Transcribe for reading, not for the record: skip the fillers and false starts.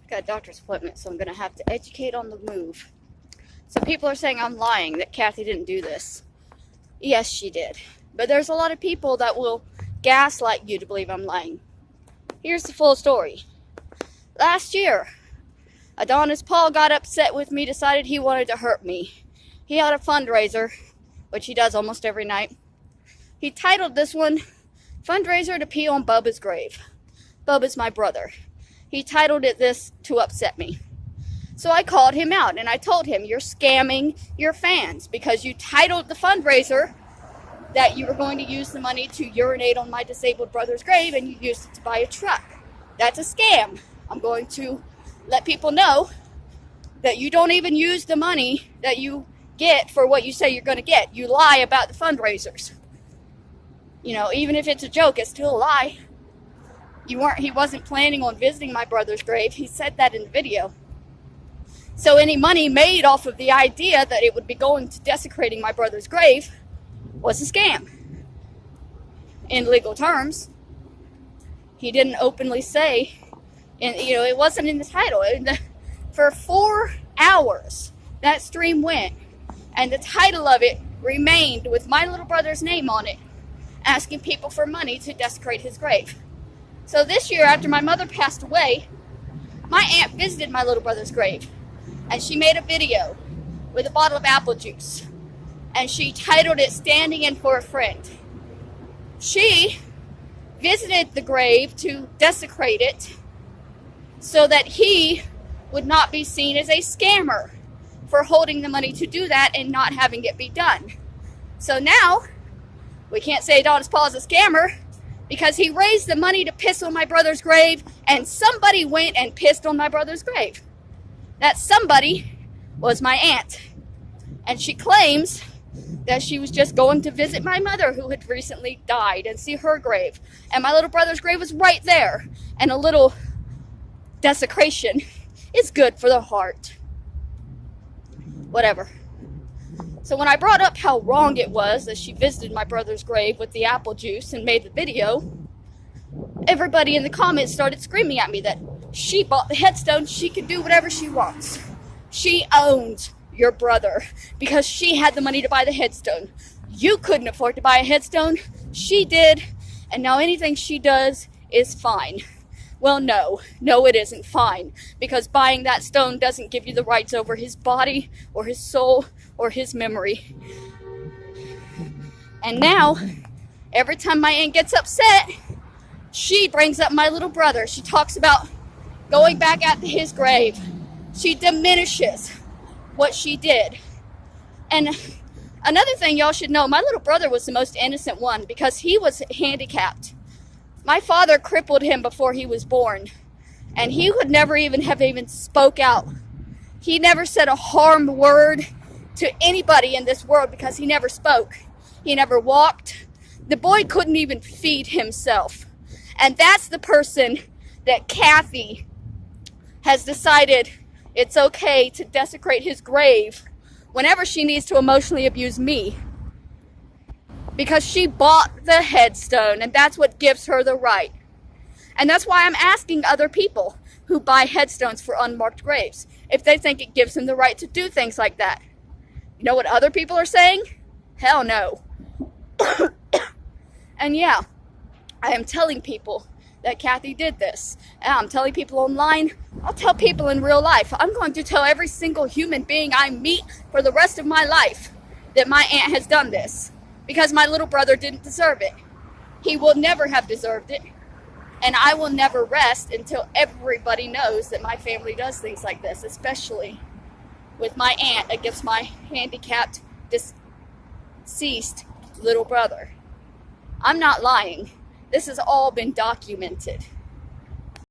Got a doctor's appointment, so I'm going to have to educate on the move. So people are saying I'm lying, that Kathy didn't do this. Yes, she did. But there's a lot of people that will gaslight you to believe I'm lying. Here's the full story. Last year, Adonis Paul got upset with me, decided he wanted to hurt me. He had a fundraiser, which he does almost every night. He titled this one, Fundraiser to Pee on Bubba's Grave. Bubba's my brother. He titled it this to upset me. So I called him out and I told him, you're scamming your fans because you titled the fundraiser that you were going to use the money to urinate on my disabled brother's grave and you used it to buy a truck. That's a scam. I'm going to let people know that you don't even use the money that you get for what you say you're going to get. You lie about the fundraisers. You know, even if it's a joke, it's still a lie. He wasn't planning on visiting my brother's grave. He said that in the video. So any money made off of the idea that it would be going to desecrating my brother's grave was a scam. In legal terms, he didn't openly say, and it wasn't in the title. For 4 hours, that stream went, and the title of it remained with my little brother's name on it, asking people for money to desecrate his grave. So this year, after my mother passed away, my aunt visited my little brother's grave, and she made a video with a bottle of apple juice, and she titled it Standing In For a Friend. She visited the grave to desecrate it so that he would not be seen as a scammer for holding the money to do that and not having it be done. So now, we can't say Adonis Paul is a scammer because he raised the money to piss on my brother's grave and somebody went and pissed on my brother's grave. That somebody was my aunt. And she claims that she was just going to visit my mother who had recently died and see her grave. And my little brother's grave was right there. And a little desecration is good for the heart. Whatever. So when I brought up how wrong it was that she visited my brother's grave with the apple juice and made the video, everybody in the comments started screaming at me that she bought the headstone, she can do whatever she wants. She owns your brother because she had the money to buy the headstone. You couldn't afford to buy a headstone. She did, and now anything she does is fine. Well, no, it isn't fine, because buying that stone doesn't give you the rights over his body or his soul or his memory. And now, every time my aunt gets upset, she brings up my little brother. She talks about going back at his grave. She diminishes what she did. And another thing y'all should know, my little brother was the most innocent one because he was handicapped. My father crippled him before he was born, and he would never have spoke out. He never said a harmed word to anybody in this world because he never spoke. He never walked. The boy couldn't even feed himself. And that's the person that Kathy has decided it's okay to desecrate his grave whenever she needs to emotionally abuse me. Because she bought the headstone, and that's what gives her the right. And that's why I'm asking other people who buy headstones for unmarked graves if they think it gives them the right to do things like that. You know what other people are saying? Hell no. And yeah, I am telling people that Kathy did this. And I'm telling people online. I'll tell people in real life. I'm going to tell every single human being I meet for the rest of my life that my aunt has done this. Because my little brother didn't deserve it. He will never have deserved it. And I will never rest until everybody knows that my family does things like this, especially with my aunt against my handicapped, deceased little brother. I'm not lying. This has all been documented.